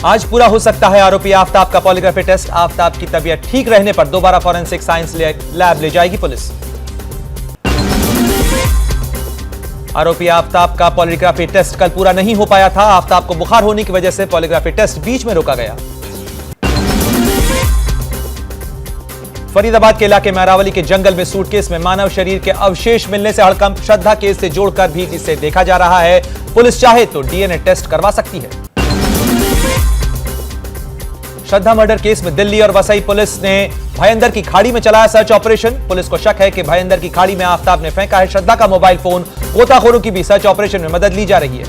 आज पूरा हो सकता है आरोपी आफताब का पॉलीग्राफी टेस्ट। आफताब की तबीयत ठीक रहने पर दोबारा फॉरेंसिक साइंस लैब ले जाएगी पुलिस। आरोपी आफताब का पॉलीग्राफी टेस्ट कल पूरा नहीं हो पाया था। आफताब को बुखार होने की वजह से पॉलीग्राफी टेस्ट बीच में रोका गया। फरीदाबाद के इलाके में अरावली के जंगल में सूटकेस में मानव शरीर के अवशेष मिलने से हड़कंप। श्रद्धा केस से जोड़कर भी इसे देखा जा रहा है। पुलिस चाहे तो डीएनए टेस्ट करवा सकती है। श्रद्धा मर्डर केस में दिल्ली और वसई पुलिस ने भयंदर की खाड़ी में चलाया सर्च ऑपरेशन। पुलिस को शक है कि भयंदर की खाड़ी में आफताब ने फेंका है श्रद्धा का मोबाइल फोन। गोताखोरों की भी सर्च ऑपरेशन में मदद ली जा रही है।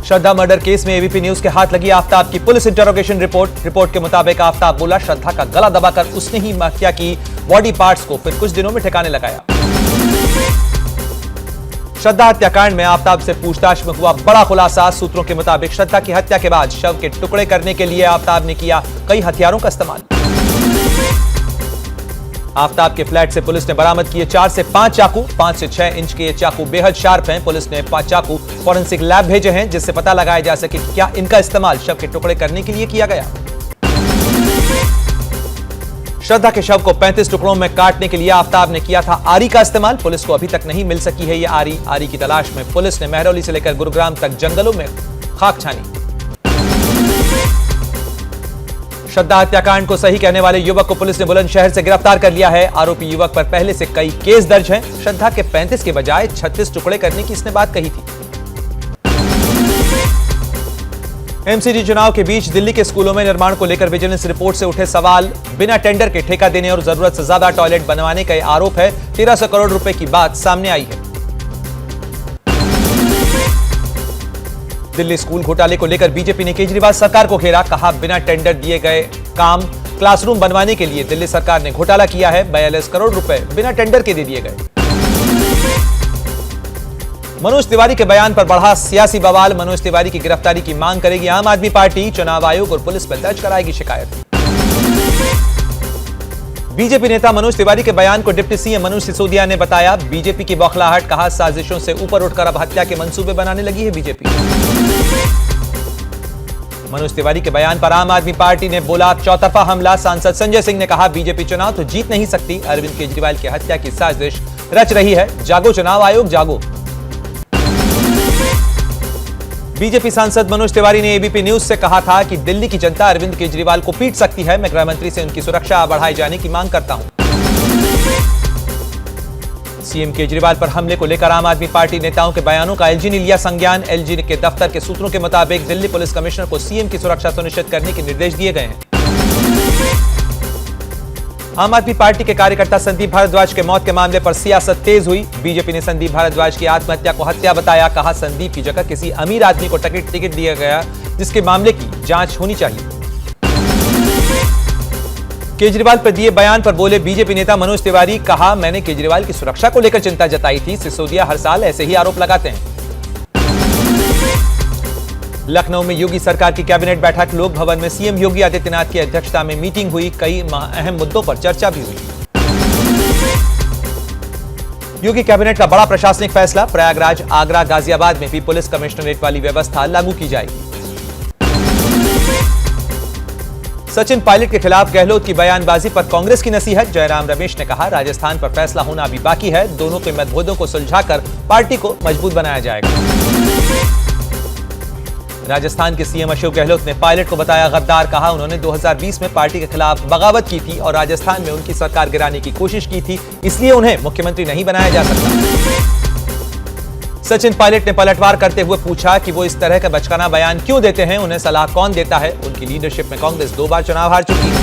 श्रद्धा मर्डर केस में एबीपी न्यूज के हाथ लगी आफताब की पुलिस इंटरोगेशन रिपोर्ट के मुताबिक आफताब बोला, श्रद्धा का गला दबाकर उसने ही हत्या की, बॉडी पार्ट्स को फिर कुछ दिनों में ठिकाने लगाया। श्रद्धा हत्याकांड में आफताब से पूछताछ में हुआ बड़ा खुलासा। सूत्रों के मुताबिक श्रद्धा की हत्या के बाद शव के टुकड़े करने के लिए आफताब ने किया कई हथियारों का इस्तेमाल। आफताब के फ्लैट से पुलिस ने बरामद किए 4 से 5 चाकू। 5 से 6 इंच के ये चाकू बेहद शार्प हैं। पुलिस ने 5 चाकू फॉरेंसिक लैब भेजे हैं जिससे पता लगाया जा सके कि क्या इनका इस्तेमाल शव के टुकड़े करने के लिए किया गया। श्रद्धा के शव को 35 टुकड़ों में काटने के लिए आफताब ने किया था आरी का इस्तेमाल। पुलिस को अभी तक नहीं मिल सकी है यह आरी की तलाश में पुलिस ने महरौली से लेकर गुरुग्राम तक जंगलों में खाक छानी। श्रद्धा हत्याकांड को सही कहने वाले युवक को पुलिस ने बुलंदशहर से गिरफ्तार कर लिया है। आरोपी युवक पर पहले से कई केस दर्ज हैं। श्रद्धा के 35 के बजाय 36 टुकड़े करने की इसने बात कही थी। एमसीडी चुनाव के बीच दिल्ली के स्कूलों में निर्माण को लेकर विजिलेंस रिपोर्ट से उठे सवाल। बिना टेंडर के ठेका देने और जरूरत से ज्यादा टॉयलेट बनवाने का आरोप है। 1300 करोड़ रुपए की बात सामने आई है। दिल्ली स्कूल घोटाले को लेकर बीजेपी ने केजरीवाल सरकार को घेरा। कहा, बिना टेंडर दिए गए काम क्लासरूम बनवाने के लिए दिल्ली सरकार ने घोटाला किया है। 42 करोड़ रुपए बिना टेंडर के दे दिए गए। मनोज तिवारी के बयान पर बढ़ा सियासी बवाल। मनोज तिवारी की गिरफ्तारी की मांग करेगी आम आदमी पार्टी। चुनाव आयोग और पुलिस पर दर्ज कराएगी शिकायत। बीजेपी नेता मनोज तिवारी के बयान को डिप्टी सीएम मनोज सिसोदिया ने बताया बीजेपी की बौखलाहट। कहा, साजिशों से ऊपर उठकर अब हत्या के मंसूबे बनाने लगी है बीजेपी। मनोज तिवारी के बयान पर आम आदमी पार्टी ने बोला चौतरफा हमला। सांसद संजय सिंह ने कहा, बीजेपी चुनाव तो जीत नहीं सकती। अरविंद केजरीवाल की हत्या की साजिश रच रही है। जागो चुनाव आयोग जागो। बीजेपी सांसद मनोज तिवारी ने एबीपी न्यूज से कहा था कि दिल्ली की जनता अरविंद केजरीवाल को पीट सकती है। मैं गृह मंत्री से उनकी सुरक्षा बढ़ाए जाने की मांग करता हूं। सीएम केजरीवाल पर हमले को लेकर आम आदमी पार्टी नेताओं के बयानों का एलजी ने लिया संज्ञान। एलजी के दफ्तर के सूत्रों के मुताबिक दिल्ली पुलिस कमिश्नर को सीएम की सुरक्षा सुनिश्चित करने के निर्देश दिए गए हैं। आम आदमी पार्टी के कार्यकर्ता संदीप भारद्वाज के मौत के मामले पर सियासत तेज हुई। बीजेपी ने संदीप भारद्वाज की आत्महत्या को हत्या बताया। कहा, संदीप की जगह किसी अमीर आदमी को टिकट दिया गया जिसके मामले की जांच होनी चाहिए। केजरीवाल पर दिए बयान पर बोले बीजेपी नेता मनोज तिवारी। कहा, मैंने केजरीवाल की सुरक्षा को लेकर चिंता जताई थी। सिसोदिया हर साल ऐसे ही आरोप लगाते हैं। लखनऊ में योगी सरकार की कैबिनेट बैठक। लोक भवन में सीएम योगी आदित्यनाथ की अध्यक्षता में मीटिंग हुई। कई अहम मुद्दों पर चर्चा भी हुई। योगी कैबिनेट का बड़ा प्रशासनिक फैसला। प्रयागराज, आगरा, गाजियाबाद में भी पुलिस कमिश्नरेट वाली व्यवस्था लागू की जाएगी। सचिन पायलट के खिलाफ गहलोत की बयानबाजी पर कांग्रेस की नसीहत। जयराम रमेश ने कहा, राजस्थान पर फैसला होना अभी बाकी है। दोनों के मतभेदों को सुलझाकर पार्टी को मजबूत बनाया जाएगा। राजस्थान के सीएम अशोक गहलोत ने पायलट को बताया गद्दार। कहा, उन्होंने 2020 में पार्टी के खिलाफ बगावत की थी और राजस्थान में उनकी सरकार गिराने की कोशिश की थी, इसलिए उन्हें मुख्यमंत्री नहीं बनाया जा सकता। सचिन पायलट ने पलटवार करते हुए पूछा कि वो इस तरह का बचकाना बयान क्यों देते हैं, उन्हें सलाह कौन देता है। उनकी लीडरशिप में कांग्रेस 2 बार चुनाव हार चुकी है।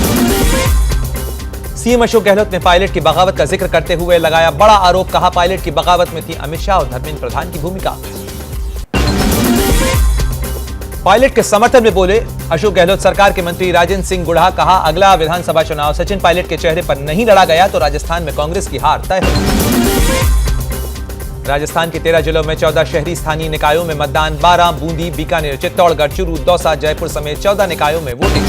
सीएम अशोक गहलोत ने पायलट की बगावत का जिक्र करते हुए लगाया बड़ा आरोप। कहा, पायलट की बगावत में थी अमित शाह और धर्मेंद्र प्रधान की भूमिका। पायलट के समर्थन में बोले अशोक गहलोत सरकार के मंत्री राजेंद्र सिंह गुढ़ा। कहा, अगला विधानसभा चुनाव सचिन पायलट के चेहरे पर नहीं लड़ा गया तो राजस्थान में कांग्रेस की हार तय है। राजस्थान के 13 जिलों में 14 शहरी स्थानीय निकायों में मतदान। 12 बूंदी, बीकानेर, चित्तौड़गढ़, चूरू, दौसा, जयपुर समेत 14 निकायों में वोटिंग।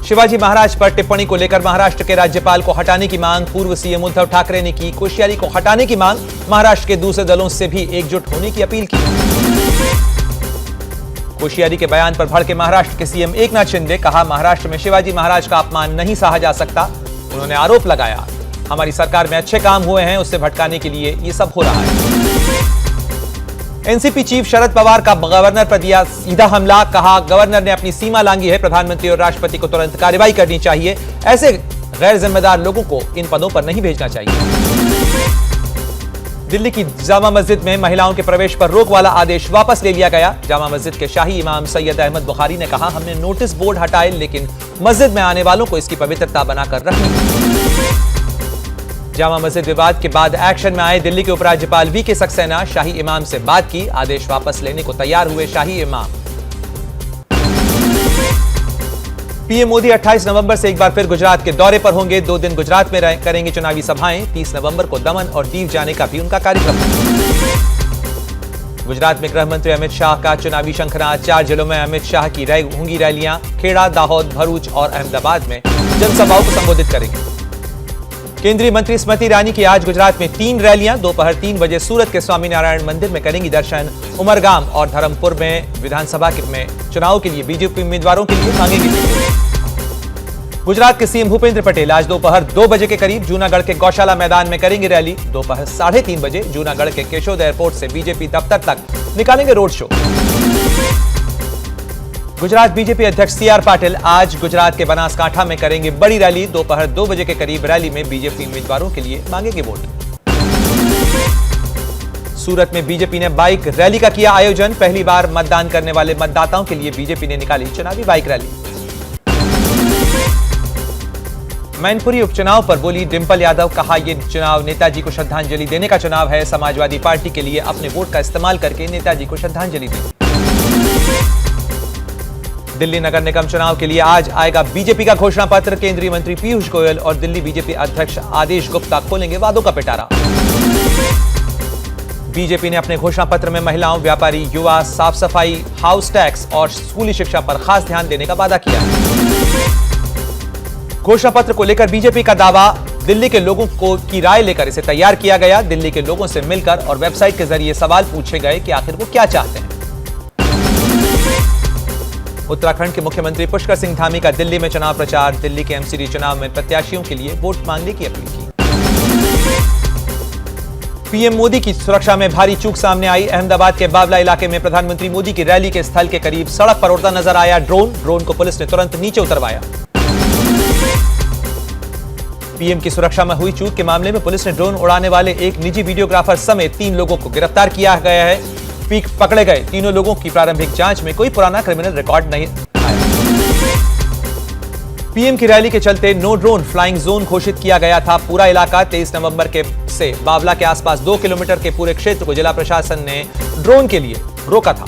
शिवाजी महाराज पर टिप्पणी को लेकर महाराष्ट्र के राज्यपाल को हटाने की मांग। पूर्व सीएम उद्धव ठाकरे ने की कोश्यारी को हटाने की मांग। महाराष्ट्र के दूसरे दलों से भी एकजुट होने की अपील की। कोश्यारी के बयान पर भड़के महाराष्ट्र के सीएम एकनाथ शिंदे, कहा महाराष्ट्र में शिवाजी महाराज का अपमान नहीं सहा जा सकता। उन्होंने आरोप लगाया हमारी सरकार में अच्छे काम हुए हैं, उससे भटकाने के लिए ये सब हो रहा है। एनसीपी चीफ शरद पवार का गवर्नर पर दिया सीधा हमला, कहा गवर्नर ने अपनी सीमा लांघी है, प्रधानमंत्री और राष्ट्रपति को तुरंत कार्रवाई करनी चाहिए, ऐसे गैर जिम्मेदार लोगों को इन पदों पर नहीं भेजना चाहिए। दिल्ली की जामा मस्जिद में महिलाओं के प्रवेश पर रोक वाला आदेश वापस ले लिया गया। जामा मस्जिद के शाही इमाम सैयद अहमद बुखारी ने कहा हमने नोटिस बोर्ड हटाए, लेकिन मस्जिद में आने वालों को इसकी पवित्रता बनाकर रखनी। जामा मस्जिद विवाद के बाद एक्शन में आए दिल्ली के उपराज्यपाल वीके सक्सेना, शाही इमाम से बात की, आदेश वापस लेने को तैयार हुए शाही इमाम। पीएम मोदी 28 नवंबर से एक बार फिर गुजरात के दौरे पर होंगे। 2 दिन गुजरात में करेंगे चुनावी सभाएं। 30 नवंबर को दमन और दीव जाने का भी उनका कार्यक्रम है। गुजरात में गृह मंत्री अमित शाह का चुनावी शंखनाद, 4 जिलों में अमित शाह की होंगी रैलियां, खेड़ा, दाहोद, भरूच और अहमदाबाद में जनसभाओं को संबोधित करेंगे। केंद्रीय मंत्री स्मृति ईरानी की आज गुजरात में 3 रैलियां, दोपहर 3 बजे सूरत के स्वामीनारायण मंदिर में करेंगी दर्शन, उमरगाम और धर्मपुर में विधानसभा में चुनाव के लिए बीजेपी उम्मीदवारों के लिए मांगेगी वोट। गुजरात के सीएम भूपेंद्र पटेल आज दोपहर 2 बजे के करीब जूनागढ़ के गौशाला मैदान में करेंगे रैली। दोपहर 3:30 बजे जूनागढ़ के केशोद एयरपोर्ट से बीजेपी दफ्तर तक निकालेंगे रोड शो। गुजरात बीजेपी अध्यक्ष सीआर पाटिल आज गुजरात के बनासकांठा में करेंगे बड़ी रैली। दोपहर 2 बजे के करीब रैली में बीजेपी उम्मीदवारों के लिए मांगेंगे वोट। सूरत में बीजेपी ने बाइक रैली का किया आयोजन, पहली बार मतदान करने वाले मतदाताओं के लिए बीजेपी ने निकाली चुनावी बाइक रैली। मैनपुरी उपचुनाव पर बोली डिंपल यादव, कहा यह चुनाव नेताजी को श्रद्धांजलि देने का चुनाव है, समाजवादी पार्टी के लिए अपने वोट का इस्तेमाल करके नेताजी को श्रद्धांजलि दें। दिल्ली नगर निगम चुनाव के लिए आज आएगा बीजेपी का घोषणा पत्र, केंद्रीय मंत्री पीयूष गोयल और दिल्ली बीजेपी अध्यक्ष आदेश गुप्ता खोलेंगे वादों का पिटारा। बीजेपी ने अपने घोषणा पत्र में महिलाओं, व्यापारी, युवा, साफ सफाई, हाउस टैक्स और स्कूली शिक्षा पर खास ध्यान देने का वादा किया। घोषणा पत्र को लेकर बीजेपी का दावा, दिल्ली के लोगों को की राय लेकर इसे तैयार किया गया। दिल्ली के लोगों से मिलकर और वेबसाइट के जरिए सवाल पूछे गए कि आखिर वो क्या चाहते हैं। उत्तराखंड के मुख्यमंत्री पुष्कर सिंह धामी का दिल्ली में चुनाव प्रचार, दिल्ली के एमसीडी चुनाव में प्रत्याशियों के लिए वोट मांगने की अपील की। पीएम मोदी की सुरक्षा में भारी चूक सामने आई, अहमदाबाद के बावला इलाके में प्रधानमंत्री मोदी की रैली के स्थल के करीब सड़क पर उड़ता नजर आया ड्रोन को पुलिस ने तुरंत नीचे उतरवाया। पीएम की सुरक्षा में हुई चूक के मामले में पुलिस ने ड्रोन उड़ाने वाले एक निजी वीडियोग्राफर समेत 3 लोगों को गिरफ्तार किया गया है। पकड़े गए तीनों लोगों की प्रारंभिक जांच में कोई पुराना क्रिमिनल रिकॉर्ड नहीं आया। पीएम की रैली के चलते नो ड्रोन फ्लाइंग जोन घोषित किया गया था। पूरा इलाका 23 नवंबर से बावला के आसपास 2 किलोमीटर के पूरे क्षेत्र को जिला प्रशासन ने ड्रोन के लिए रोका था।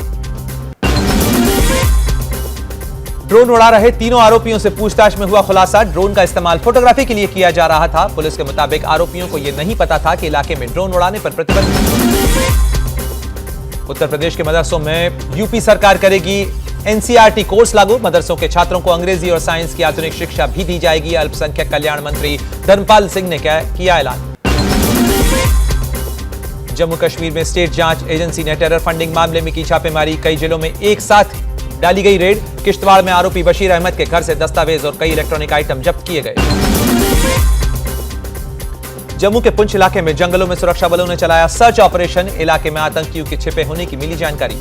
ड्रोन उड़ा रहे तीनों आरोपियों से पूछताछ में हुआ खुलासा, ड्रोन का इस्तेमाल फोटोग्राफी के लिए किया जा रहा था। पुलिस के मुताबिक आरोपियों को यह नहीं पता था कि इलाके में ड्रोन उड़ाने पर प्रतिबंध। उत्तर प्रदेश के मदरसों में यूपी सरकार करेगी एनसीईआरटी कोर्स लागू, मदरसों के छात्रों को अंग्रेजी और साइंस की आधुनिक शिक्षा भी दी जाएगी। अल्पसंख्यक कल्याण मंत्री धर्मपाल सिंह ने किया ऐलान। जम्मू कश्मीर में स्टेट जांच एजेंसी ने टेरर फंडिंग मामले में की छापेमारी, कई जिलों में एक साथ डाली गई रेड। किश्तवाड़ में आरोपी बशीर अहमद के घर से दस्तावेज और कई इलेक्ट्रॉनिक आइटम जब्त किए गए। जम्मू के पुंछ इलाके में जंगलों में सुरक्षा बलों ने चलाया सर्च ऑपरेशन, इलाके में आतंकियों के छिपे होने की मिली जानकारी।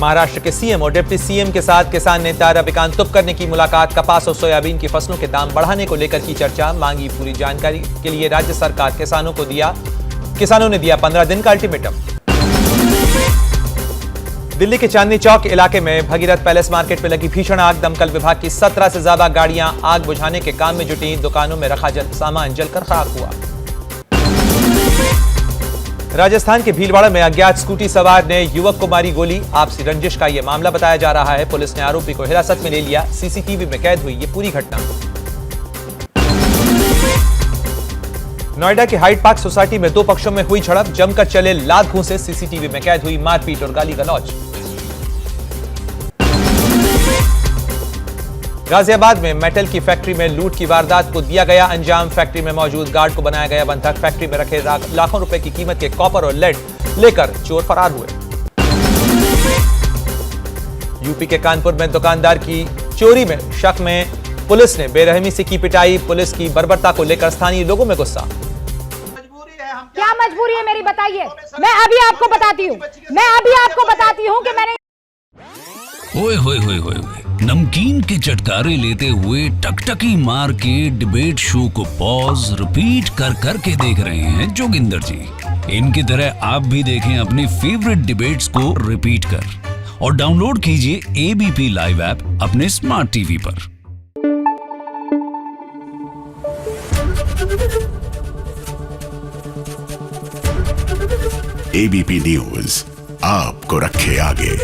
महाराष्ट्र के सीएम और डिप्टी सीएम के साथ किसान नेता रविकांत तुपकर ने की मुलाकात, कपास और सोयाबीन की फसलों के दाम बढ़ाने को लेकर की चर्चा, मांगी पूरी जानकारी के लिए राज्य सरकार किसानों ने दिया 15 दिन का अल्टीमेटम। दिल्ली के चांदनी चौक इलाके में भगीरथ पैलेस मार्केट में लगी भीषण आग, दमकल विभाग की 17 से ज्यादा गाड़ियां आग बुझाने के काम में जुटी, दुकानों में रखा सामान जलकर खाक हुआ। राजस्थान के भीलवाड़ा में अज्ञात स्कूटी सवार ने युवक को मारी गोली, आपसी रंजिश का यह मामला बताया जा रहा है। पुलिस ने आरोपी को हिरासत में ले लिया, सीसीटीवी में कैद हुई ये पूरी घटना। नोएडा के हाइड पार्क सोसाइटी में 2 पक्षों में हुई झड़प, जमकर चले लात घूंसे, सीसीटीवी में कैद हुई मारपीट और गाली गलौज। गाजियाबाद में मेटल की फैक्ट्री में लूट की वारदात को दिया गया अंजाम, फैक्ट्री में मौजूद गार्ड को बनाया गया बंधक, फैक्ट्री में रखे लाखों रुपए की कीमत के कॉपर और लेड लेकर चोर फरार हुए। यूपी के कानपुर में दुकानदार की चोरी में शक में पुलिस ने बेरहमी से की पिटाई। पुलिस की बर्बरता को लेकर स्थानीय लोगों में गुस्सा। क्या मजबूरी है मेरी, बताइए। मैं अभी आपको बताती हूँ कि मैंने ओए होए होए होए होए। नमकीन के चटकारे लेते हुए टकटकी मार के डिबेट शो को पॉज रिपीट कर करके देख रहे हैं जोगिंदर जी। इनकी तरह आप भी देखें अपनी फेवरेट डिबेट्स को रिपीट कर और डाउनलोड कीजिए एबीपी लाइव ऐप अपने स्मार्ट टीवी पर। एबीपी न्यूज आपको रखे आगे।